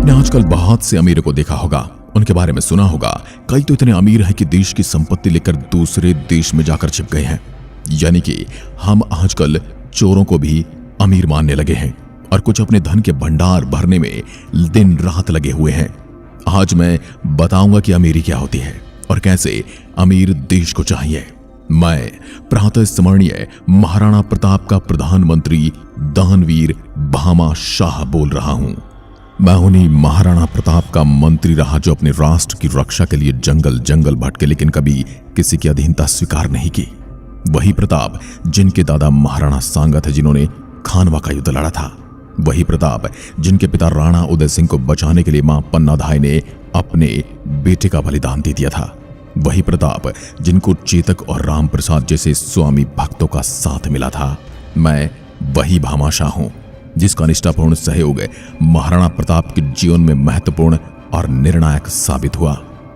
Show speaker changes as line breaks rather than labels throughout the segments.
आपने आजकल बहुत से अमीरों को देखा होगा, उनके बारे में सुना होगा। कई तो इतने अमीर हैं कि देश की संपत्ति लेकर दूसरे देश में जाकर छिप गए हैं। यानी कि हम आजकल चोरों को भी अमीर मानने लगे हैं और कुछ अपने धन के भंडार भरने में दिन रात लगे हुए हैं। आज मैं बताऊंगा कि अमीरी क्या होती है और कैसे अमीर देश को चाहिए। मैं प्रातः स्मरणीय महाराणा प्रताप का प्रधानमंत्री दानवीर भामा शाह बोल रहा हूं। मैं उन्हीं महाराणा प्रताप का मंत्री रहा जो अपने राष्ट्र की रक्षा के लिए जंगल जंगल भटके, लेकिन कभी किसी की अधीनता स्वीकार नहीं की। वही प्रताप जिनके दादा महाराणा सांगा थे, जिन्होंने खानवा का युद्ध लड़ा था। वही प्रताप जिनके पिता राणा उदय सिंह को बचाने के लिए मां पन्नाधाय ने अपने बेटे का बलिदान दे दिया था। वही प्रताप जिनको चेतक और राम प्रसाद जैसे स्वामी भक्तों का साथ मिला था। मैं वही भामा शाह हूं जिसका निष्ठापूर्ण सहयोग महाराणा प्रताप के जीवन में महत्वपूर्ण और निर्णायक साबित हुआ।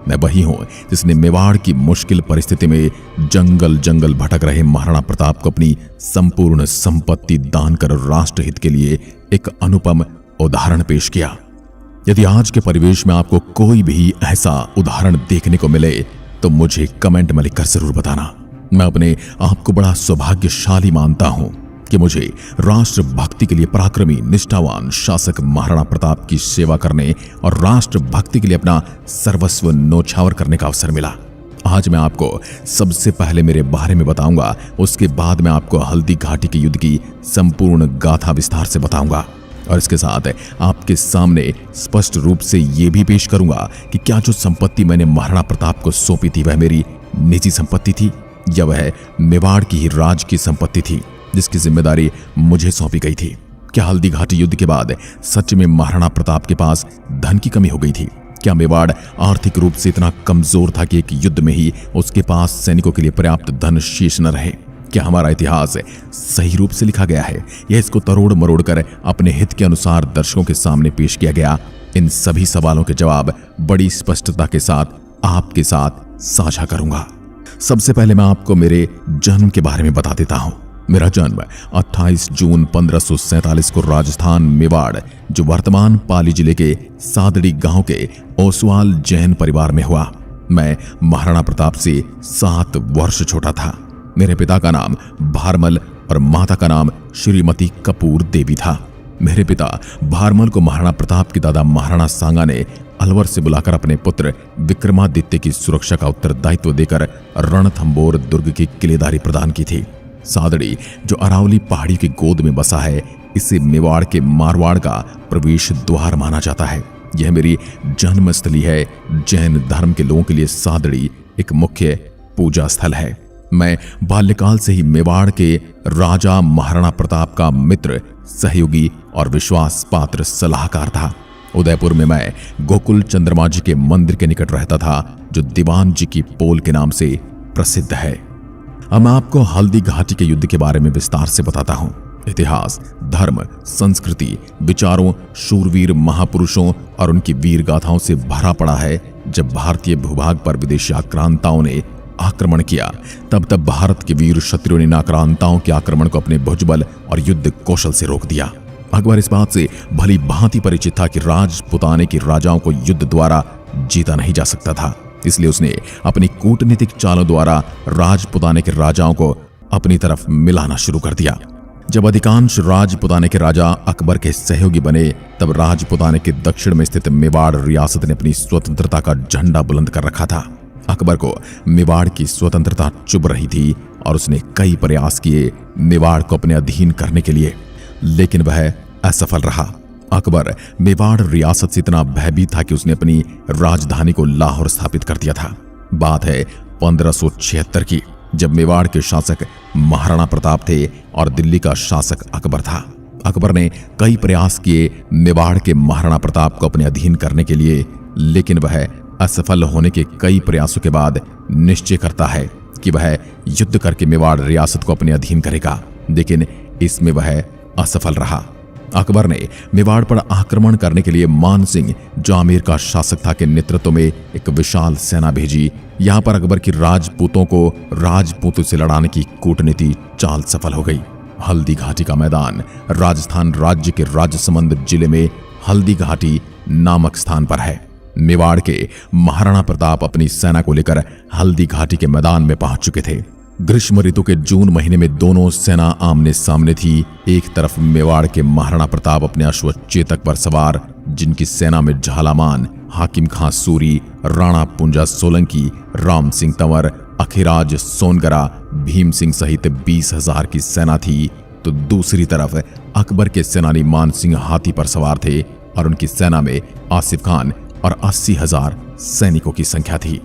मैं वही हूं जिसने मेवाड़ की मुश्किल परिस्थिति में जंगल जंगल भटक रहे महाराणा प्रताप को अपनी संपूर्ण संपत्ति दान कर राष्ट्रहित के लिए एक अनुपम उदाहरण पेश किया। यदि आज के परिवेश में आपको कोई भी ऐसा उदाहरण देखने को मिले तो मुझे कमेंट में लिखकर जरूर बताना। मैं अपने आप को बड़ा सौभाग्यशाली मानता हूं कि मुझे राष्ट्र भक्ति के लिए पराक्रमी निष्ठावान शासक महाराणा प्रताप की सेवा करने और राष्ट्र भक्ति के लिए अपना सर्वस्व न्योछावर करने का अवसर मिला। आज मैं आपको सबसे पहले मेरे बारे में बताऊंगा, उसके बाद मैं आपको हल्दी घाटी के युद्ध की संपूर्ण गाथा विस्तार से बताऊंगा और इसके साथ आपके सामने स्पष्ट रूप से यह भी पेश करूंगा कि क्या जो संपत्ति मैंने महाराणा प्रताप को सौंपी थी वह मेरी निजी संपत्ति थी या वह मेवाड़ की ही राज की संपत्ति थी जिसकी जिम्मेदारी मुझे सौंपी गई थी। क्या हल्दी घाटी युद्ध के बाद सच में महाराणा प्रताप के पास धन की कमी हो गई थी? क्या मेवाड़ आर्थिक रूप से इतना कमजोर था कि एक युद्ध में ही उसके पास सैनिकों के लिए पर्याप्त धन शेष न रहे? क्या हमारा इतिहास सही रूप से लिखा गया है या इसको तरोड़ मरोड़ कर अपने हित के अनुसार दर्शकों के सामने पेश किया गया? इन सभी सवालों के जवाब बड़ी स्पष्टता के साथ आपके साथ साझा करूंगा। सबसे पहले मैं आपको मेरे जन्म के बारे में बता देता हूं। मेरा जन्म 28 जून 1547 को राजस्थान मेवाड़, जो वर्तमान पाली जिले के सादड़ी गांव के ओसवाल जैन परिवार में हुआ। मैं महाराणा प्रताप से 7 वर्ष छोटा था। मेरे पिता का नाम भारमल और माता का नाम श्रीमती कपूर देवी था। मेरे पिता भारमल को महाराणा प्रताप के दादा महाराणा सांगा ने अलवर से बुलाकर अपने पुत्र विक्रमादित्य की सुरक्षा का उत्तरदायित्व देकर रणथंबोर दुर्ग की किलेदारी प्रदान की थी। सादड़ी, जो अरावली पहाड़ी की गोद में बसा है, इसे मेवाड़ के मारवाड़ का प्रवेश द्वार माना जाता है। यह मेरी जन्मस्थली है। जैन धर्म के लोगों के लिए सादड़ी एक मुख्य पूजा स्थल है। मैं बाल्यकाल से ही मेवाड़ के राजा महाराणा प्रताप का मित्र, सहयोगी और विश्वास पात्र सलाहकार था। उदयपुर में मैं गोकुल चंद्रमा जी के मंदिर के निकट रहता था, जो दीवान जी की पोल के नाम से प्रसिद्ध है। अब मैं आपको हल्दी घाटी के युद्ध के बारे में विस्तार से बताता हूं। इतिहास, धर्म, संस्कृति, विचारों, शूरवीर महापुरुषों और उनकी वीर गाथाओं से भरा पड़ा है। जब भारतीय भूभाग पर विदेशी आक्रांताओं ने आक्रमण किया, तब भारत के वीर क्षत्रियों ने इन आक्रांताओं के आक्रमण को अपने भुजबल और युद्ध कौशल से रोक दिया। अकबर इस बात से भली भांति परिचित था कि राजपुताने के राजाओं को युद्ध द्वारा जीता नहीं जा सकता था। इसलिए उसने अपनी कूटनीतिक चालों द्वारा राजपुताने के राजाओं को अपनी तरफ मिलाना शुरू कर दिया। जब अधिकांश राजपुताने के राजा अकबर के सहयोगी बने, तब राजपुताने के दक्षिण में स्थित मेवाड़ रियासत ने अपनी स्वतंत्रता का झंडा बुलंद कर रखा था। अकबर को मेवाड़ की स्वतंत्रता चुभ रही थी और उसने कई प्रयास किए मेवाड़ को अपने अधीन करने के लिए, लेकिन वह असफल रहा। अकबर मेवाड़ रियासत से इतना भयभीत था कि उसने अपनी राजधानी को लाहौर स्थापित कर दिया था। बात है 1576 की, जब मेवाड़ के शासक महाराणा प्रताप थे और दिल्ली का शासक अकबर था। अकबर ने कई प्रयास किए मेवाड़ के महाराणा प्रताप को अपने अधीन करने के लिए, लेकिन वह असफल होने के कई प्रयासों के बाद निश्चय करता है कि वह युद्ध करके मेवाड़ रियासत को अपने अधीन करेगा, लेकिन इसमें वह असफल रहा। अकबर ने मेवाड़ पर आक्रमण करने के लिए मान सिंह, जो आमेर का शासक था, के नेतृत्व में एक विशाल सेना भेजी। यहां पर अकबर की राजपूतों को राजपूतों से लड़ाने की कूटनीति चाल सफल हो गई। हल्दी घाटी का मैदान राजस्थान राज्य के राजसमंद जिले में हल्दी घाटी नामक स्थान पर है। मेवाड़ के महाराणा प्रताप अपनी सेना को लेकर हल्दी घाटी के मैदान में पहुंच चुके थे। ग्रीष्म ऋतु के जून महीने में दोनों सेना आमने सामने थी। एक तरफ मेवाड़ के महाराणा प्रताप अपने अश्व चेतक पर सवार, जिनकी सेना में झालामान, हाकिम खां सूरी, राणा पुंजा सोलंकी, राम सिंह तंवर, अखिराज सोनगरा, भीम सिंह सहित 20,000 की सेना थी, तो दूसरी तरफ अकबर के सेनानी मान सिंह हाथी पर सवार थे और उनकी सेना में आसिफ खान और 80,000 सैनिकों की संख्या थी।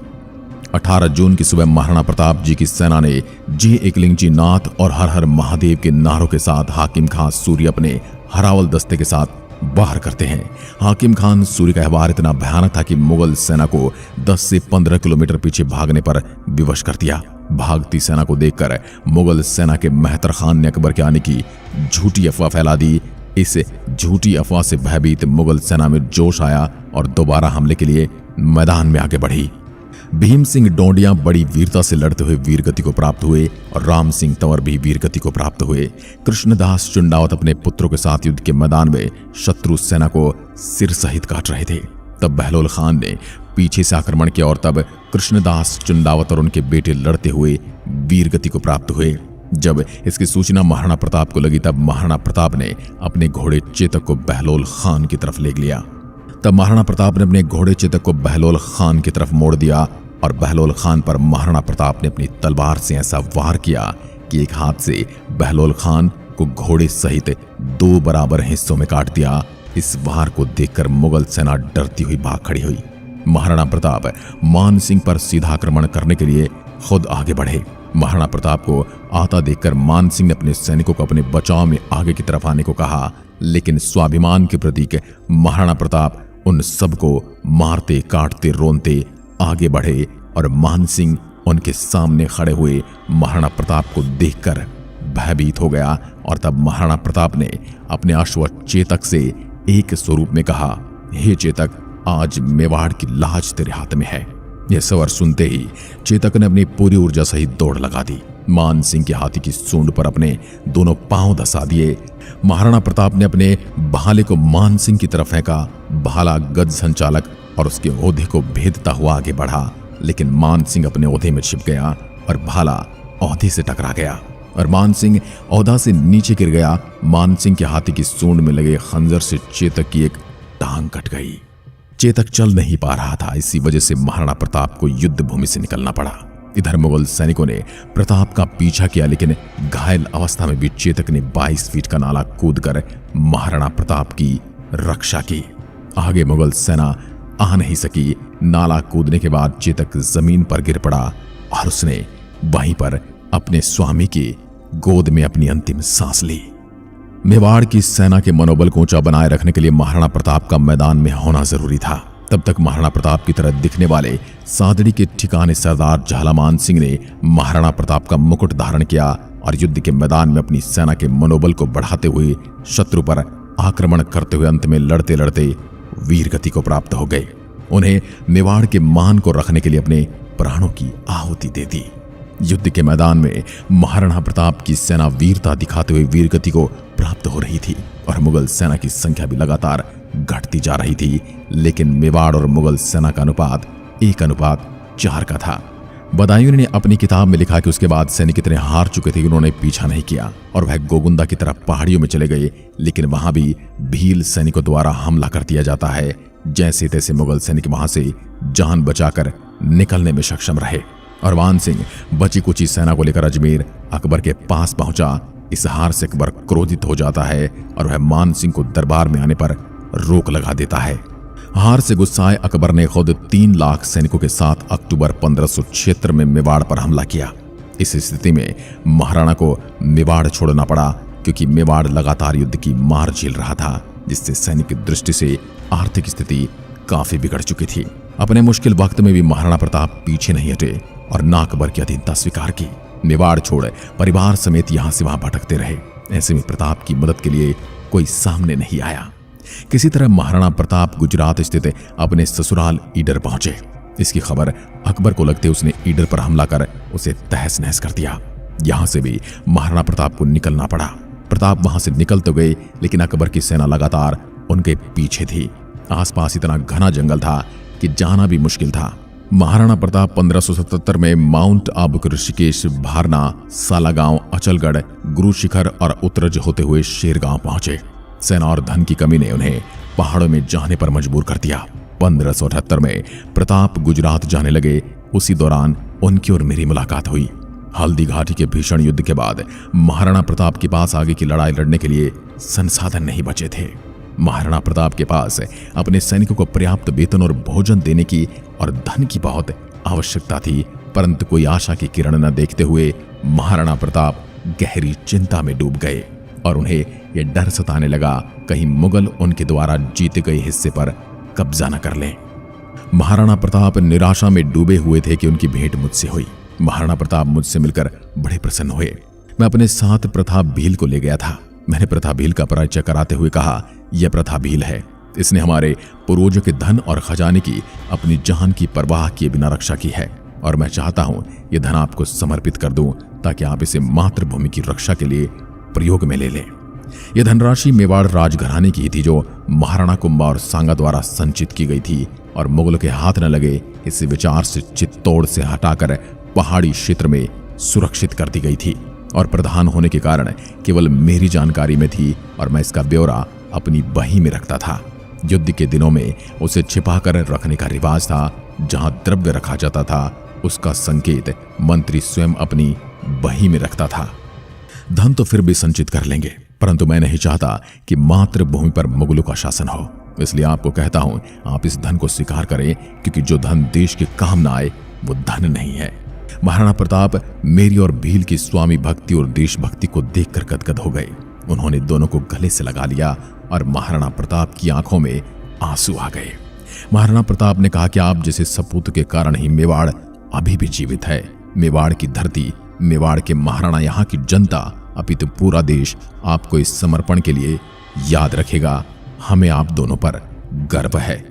18 जून की सुबह महाराणा प्रताप जी की सेना ने जी एकलिंगजी नाथ और हर हर महादेव के नारों के साथ हाकिम खान सूरी अपने हरावल दस्ते के साथ बाहर करते हैं। हाकिम खान सूरी का व्यवहार इतना भयानक था कि मुगल सेना को 10 से 15 किलोमीटर पीछे भागने पर विवश कर दिया। भागती सेना को देखकर मुगल सेना के मेहतर खान ने अकबर के आने की झूठी अफवाह फैला दी। इस झूठी अफवाह से भयभीत मुगल सेना में जोश आया और दोबारा हमले के लिए मैदान में आगे बढ़ी। भीम सिंह डोंडिया बड़ी वीरता से लड़ते हुए वीरगति को प्राप्त हुए और राम सिंह तंवर भी वीरगति को प्राप्त हुए। कृष्णदास चुंडावत अपने पुत्रों के साथ युद्ध के मैदान में शत्रु सेना को सिर सहित काट रहे थे। तब बहलोल खान ने पीछे से आक्रमण किया और तब कृष्णदास चुंडावत और उनके बेटे लड़ते हुए वीरगति को प्राप्त हुए। जब इसकी सूचना महाराणा प्रताप को लगी तब महाराणा प्रताप ने अपने घोड़े चेतक को बहलोल खान की तरफ ले लिया। तब महाराणा प्रताप ने अपने घोड़े चेतक को बहलोल खान की तरफ मोड़ दिया और बहलोल खान पर महाराणा प्रताप ने अपनी तलवार से ऐसा वार किया कि एक हाथ से बहलोल खान को घोड़े सहित 2 बराबर हिस्सों में काट दिया। इस वार को देखकर मुगल सेना डरती हुई भाग खड़ी हुई। महाराणा प्रताप मान सिंह पर सीधा आक्रमण करने के लिए खुद आगे बढ़े। महाराणा प्रताप को आता देखकर मान सिंह ने अपने सैनिकों को अपने बचाव में आगे की तरफ आने को कहा, लेकिन स्वाभिमान के प्रतीक महाराणा प्रताप उन सबको मारते काटते रोनते आगे बढ़े और मान सिंह उनके सामने खड़े हुए महाराणा प्रताप को देखकर भयभीत हो गया। और तब महाराणा प्रताप ने अपने अश्व चेतक से एक स्वरूप में कहा, हे चेतक, आज मेवाड़ की लाज तेरे हाथ में है। यह स्वर सुनते ही चेतक ने अपनी पूरी ऊर्जा सहित दौड़ लगा दी। मान सिंह के हाथी की सूंड पर अपने दोनों पांव धसा दिए। महाराणा प्रताप ने अपने भाले को मान सिंह की तरफ फेंका। भाला गज संचालक और उसके ओहदे को भेदता हुआ आगे बढ़ा, लेकिन मान सिंह अपने ओहदे में छिप गया और भाला ओहदे से टकरा गया और मान सिंह ओहदा से नीचे गिर गया। मान सिंह के हाथी की सूंड में लगे खंजर से चेतक की एक टांग कट गई। चेतक चल नहीं पा रहा था, इसी वजह से महाराणा प्रताप को युद्ध भूमि से निकलना पड़ा। इधर मुगल सैनिकों ने प्रताप का पीछा किया, लेकिन घायल अवस्था में भी चेतक ने 22 फीट का नाला कूदकर महाराणा प्रताप की रक्षा की। आगे मुगल सेना आ नहीं सकी। नाला कूदने के बाद चेतक जमीन पर गिर पड़ा और उसने वहीं पर अपने स्वामी की गोद में अपनी अंतिम सांस ली। मेवाड़ की सेना के मनोबल को ऊंचा बनाए रखने के लिए महाराणा प्रताप का मैदान में होना जरूरी था। तब तक महाराणा प्रताप की तरह दिखने वाले सादड़ी के ठिकाने सरदार झालामान सिंह ने महाराणा प्रताप का मुकुट धारण किया और युद्ध के मैदान में अपनी सेना के मनोबल को बढ़ाते हुए शत्रु पर आक्रमण करते हुए अंत में लड़ते लड़ते वीरगति को प्राप्त हो गए। उन्हें मेवाड़ के मान को रखने के लिए अपने प्राणों की आहुति दे दी। युद्ध के मैदान में महाराणा प्रताप की सेना वीरता दिखाते हुए वीरगति को प्राप्त हो रही थी और मुगल सेना की संख्या भी लगातार घटती जा रही थी, लेकिन मेवाड़ और मुगल सेना का अनुपात 1:4 का था। बदायूं ने अपनी किताब में लिखा कि उसके बाद सैनिक इतने हार चुके थे कि उन्होंने पीछा नहीं किया और वह गोगुंदा की तरफ पहाड़ियों में चले गए, लेकिन वहां भी भील सैनिकों द्वारा हमला कर दिया जाता है। जैसे तैसे मुगल सैनिक वहां से जान बचाकर निकलने में सक्षम रहे और मान सिंह बची कुची सेना को लेकर अजमेर अकबर के पास पहुंचा। इस हार से अकबर क्रोधित हो जाता है और वह मान सिंह को दरबार में आने पर रोक लगा देता है। हार से गुस्साए अकबर ने खुद 3 लाख सैनिकों के साथ अक्टूबर 1576 में मेवाड़ पर हमला किया। इस स्थिति में महाराणा को मेवाड़ छोड़ना पड़ा, क्योंकि मेवाड़ लगातार युद्ध की मार झेल रहा था, जिससे सैनिक दृष्टि से आर्थिक स्थिति काफी बिगड़ चुकी थी। अपने मुश्किल वक्त में भी महाराणा प्रताप पीछे नहीं हटे और ना अकबर की अधीनता स्वीकार की। मेवाड़ छोड़ परिवार समेत यहां से वहां भटकते रहे। ऐसे में प्रताप की मदद के लिए कोई सामने नहीं आया। किसी तरह महाराणा प्रताप गुजरात स्थित अपने ससुराल ईडर पहुंचे। इसकी खबर अकबर को लगते उसने ईडर पर हमला कर उसे तहस नहस कर दिया। यहां से भी महाराणा प्रताप को निकलना पड़ा। प्रताप वहां से निकल तो गए, लेकिन अकबर की सेना लगातार उनके पीछे थी। आसपास इतना घना जंगल था कि जाना भी मुश्किल था। महाराणा प्रताप 1577 में माउंट आबू, ऋषिकेश, भारना, सालागांव, अचलगढ़, गुरु शिखर और उत्तरज होते हुए शेरगांव पहुंचे। सेना और धन की कमी ने उन्हें पहाड़ों में जाने पर मजबूर कर दिया। 1578 में प्रताप गुजरात जाने लगे। उसी दौरान उनकी और मेरी मुलाकात हुई। हल्दी घाटी के भीषण युद्ध के बाद महाराणा प्रताप के पास आगे की लड़ाई लड़ने के लिए संसाधन नहीं बचे थे। महाराणा प्रताप के पास अपने सैनिकों को पर्याप्त वेतन और भोजन देने की और धन की बहुत आवश्यकता थी, परंतु कोई आशा की किरण न देखते हुए महाराणा प्रताप गहरी चिंता में डूब गए और उन्हें यह डर सताने लगा कहीं मुगल उनके द्वारा जीते गए हिस्से पर कब्जा न कर लें। महाराणा प्रताप निराशा में डूबे हुए थे कि उनकी भेंट मुझसे हुई। महाराणा प्रताप मुझसे मिलकर बड़े प्रसन्न हुए। मैं अपने साथ प्रताप भील को ले गया था। मैंने प्रताप भील का परिचय कराते हुए कहा, यह प्रताप भील है। इसने हमारे पूर्वजों के धन और खजाने की अपनी जान की परवाह किए बिना रक्षा की है और मैं चाहता हूं यह धन आपको समर्पित कर दूं ताकि आप इसे मातृभूमि की रक्षा के लिए प्रयोग में ले लें। यह धनराशि मेवाड़ राजघराने की थी जो महाराणा कुंभा और सांगा द्वारा संचित की गई थी और मुगलों के हाथ न लगे इस विचार से चित्तौड़ से हटाकर पहाड़ी क्षेत्र में सुरक्षित कर दी गई थी और प्रधान होने के कारण केवल मेरी जानकारी में थी और मैं इसका ब्यौरा अपनी बही में रखता था। युद्ध के दिनों में उसे छिपाकर रखने का रिवाज था। जहां द्रव्य रखा जाता था उसका संकेत मंत्री स्वयं अपनी बही में रखता था। धन तो फिर भी संचित कर लेंगे, परंतु मैं नहीं चाहता कि मातृभूमि पर मुगलों का शासन हो। इसलिए आपको कहता हूं आप इस धन को स्वीकार करें, क्योंकि जो धन देश के काम न आए वो धन नहीं है। महाराणा प्रताप मेरी और भील की स्वामी भक्ति और देशभक्ति को देखकर गदगद हो गए। उन्होंने दोनों को गले से लगा लिया और महाराणा प्रताप की आंखों में आंसू आ गए। महाराणा प्रताप ने कहा कि आप जैसे सपूत के कारण ही मेवाड़ अभी भी जीवित है। मेवाड़ की धरती, मेवाड़ के महाराणा, यहाँ की जनता, अपितु पूरा देश आपको इस समर्पण के लिए याद रखेगा। हमें आप दोनों पर गर्व है।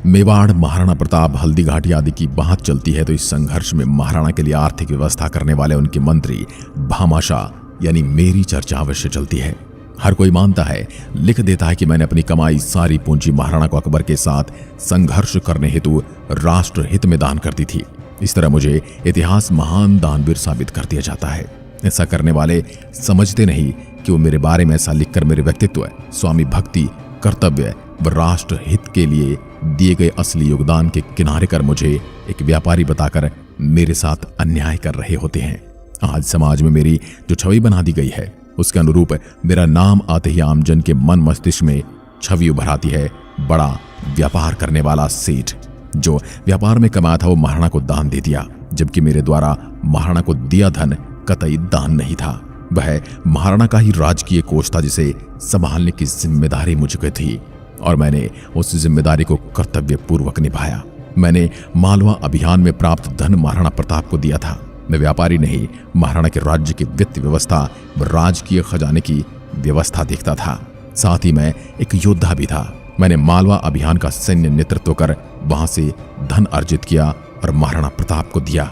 मेवाड़, महाराणा प्रताप, हल्दी घाटी आदि की बात चलती है तो इस संघर्ष में महाराणा के लिए आर्थिक व्यवस्था करने वाले उनके मंत्री भामाशाह यानी मेरी चर्चा अवश्य चलती है। हर कोई मानता है, लिख देता है कि मैंने अपनी कमाई सारी पूंजी महाराणा को अकबर के साथ संघर्ष करने हेतु राष्ट्र हित में दान कर दी थी। इस तरह मुझे इतिहास महान दानवीर साबित कर दिया जाता है। ऐसा करने वाले समझते नहीं कि वो मेरे बारे में ऐसा लिखकर मेरे व्यक्तित्व, स्वामी भक्ति, कर्तव्य व राष्ट्र हित के लिए दिए गए असली योगदान के किनारे कर मुझे एक व्यापारी बताकर मेरे साथ अन्याय कर रहे होते हैं। आज समाज में मेरी जो छवि बना दी गई है उसके अनुरूप मेरा नाम आते ही आमजन के मन मस्तिष्क में छवि उभर आती है, बड़ा व्यापार करने वाला सेठ। जो व्यापार में कमाया था वो महाराणा को दान दे दिया, जबकि मेरे द्वारा महाराणा को दिया धन कतई दान नहीं था। वह महाराणा का ही राजकीय कोष था जिसे संभालने की जिम्मेदारी मुझको थी और मैंने उस जिम्मेदारी को कर्तव्य पूर्वक निभाया। मैंने मालवा अभियान में प्राप्त धन महाराणा प्रताप को दिया था। मैं व्यापारी नहीं, महाराणा के राज्य की वित्त व्यवस्था व राजकीय खजाने की व्यवस्था देखता था। साथ ही मैं एक योद्धा भी था। मैंने मालवा अभियान का सैन्य नेतृत्व कर वहां से धन अर्जित किया और महाराणा प्रताप को दिया।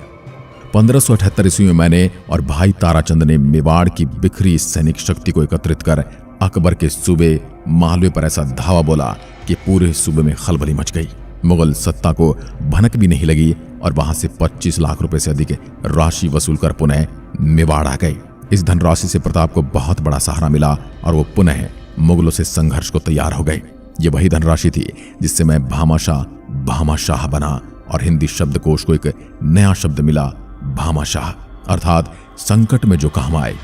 1578 ईस्वी में मैंने और भाई ताराचंद ने मेवाड़ की बिखरी सैनिक शक्ति को एकत्रित कर अकबर के सूबे मालवे पर ऐसा धावा बोला कि पूरे सूबे में खलबली मच गई। मुगल सत्ता को भनक भी नहीं लगी और वहां से 25 लाख रुपए से अधिक राशि वसूल कर पुनः मेवाड़ आ गए। इस धनराशि से प्रताप को बहुत बड़ा सहारा मिला और वो पुनः मुगलों से संघर्ष को तैयार हो गए। ये वही धनराशि थी जिससे मैं भामाशाह बना और हिंदी शब्दकोश को एक नया शब्द मिला, भामाशाह, अर्थात संकट में जो काम आए।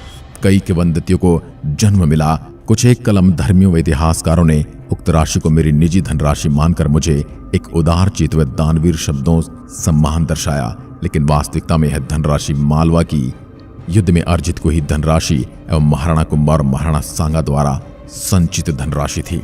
कई किंवदंतियों को जन्म मिला। कुछ एक कलम धर्मियों व इतिहासकारों ने उक्त राशि को मेरी निजी धनराशि मानकर मुझे एक उदार चित्त व दानवीर शब्दों सम्मान दर्शाया, लेकिन वास्तविकता में यह धनराशि मालवा की युद्ध में अर्जित को ही धनराशि एवं महाराणा कुंभा और महाराणा सांगा द्वारा संचित धनराशि थी।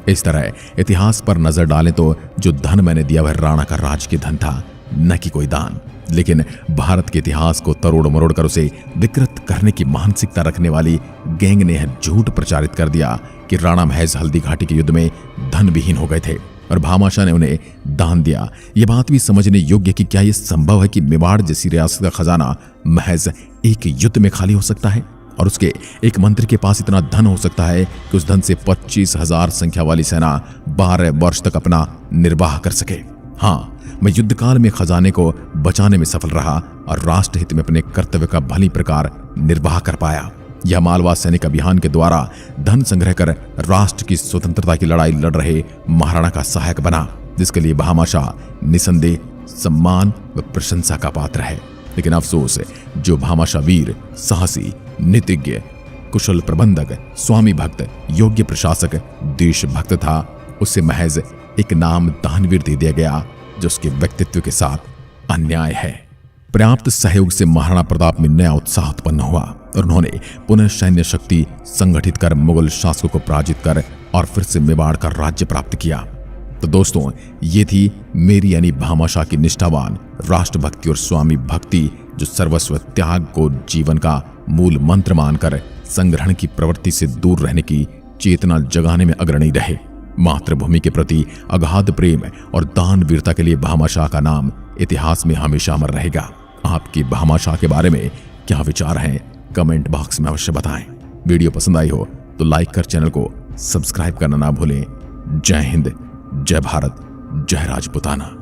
इस तरह इतिहास पर नजर डालें तो जो धन मैंने दिया वह राणा का राज के धन था, न कि कोई दान। लेकिन भारत के इतिहास को तरोड़ मरोड़ कर उसे विकृत करने की मानसिकता रखने वाली गैंग ने यह झूठ प्रचारित कर दिया कि राणा महज हल्दी घाटी के युद्ध में धन विहीन हो गए थे और भामाशाह ने उन्हें दान दिया। यह बात भी समझने योग्य कि क्या यह संभव है कि मेवाड़ जैसी रियासत का खजाना महज एक युद्ध में खाली हो सकता है? और उसके एक मंत्री के पास इतना धन हो सकता है कि उस धन से 25,000 संख्या वाली सेना 12 वर्ष तक अपना निर्वाह कर सके। हाँ, मैं युद्धकाल में खजाने को बचाने में सफल रहा और राष्ट्र हित में अपने कर्तव्य का भली प्रकार निर्वाह कर पाया। यह मालवा सैनिक अभियान के द्वारा धन संग्रह कर राष्ट्र की स्वतंत्रता की लड़ाई लड़ रहे महाराणा का सहायक बना, जिसके लिए भामाशाह निसंदेह सम्मान व प्रशंसा का पात्र है। लेकिन अफसोस, जो भामाशाह वीर, साहसी, नीतिज्ञ, कुशल प्रबंधक, स्वामी भक्त, योग्य प्रशासक, देशभक्त था, उसे महज एक नाम दानवीर दे दिया गया, जो उसके व्यक्तित्व के साथ अन्याय है। पर्याप्त सहयोग से महाराणा प्रताप में नया उत्साह उत्पन्न हुआ और उन्होंने पुनः सैन्य शक्ति संगठित कर मुगल शासकों को पराजित कर और फिर से मेवाड़ का राज्य प्राप्त किया। तो दोस्तों, ये थी मेरी यानी भामाशाह की निष्ठावान राष्ट्रभक्ति और स्वामी भक्ति, जो सर्वस्व त्याग को जीवन का मूल मंत्र मानकर संग्रहण की प्रवृत्ति से दूर रहने की चेतना जगाने में अग्रणी रहे। मातृभूमि के प्रति अगाध प्रेम और दानवीरता के लिए भामाशाह का नाम इतिहास में हमेशा अमर रहेगा। आपकी भामाशाह के बारे में क्या विचार हैं, कमेंट बॉक्स में अवश्य बताएं। वीडियो पसंद आई हो तो लाइक कर चैनल को सब्सक्राइब करना ना भूलें। जय हिंद, जय भारत, जय राजपूताना।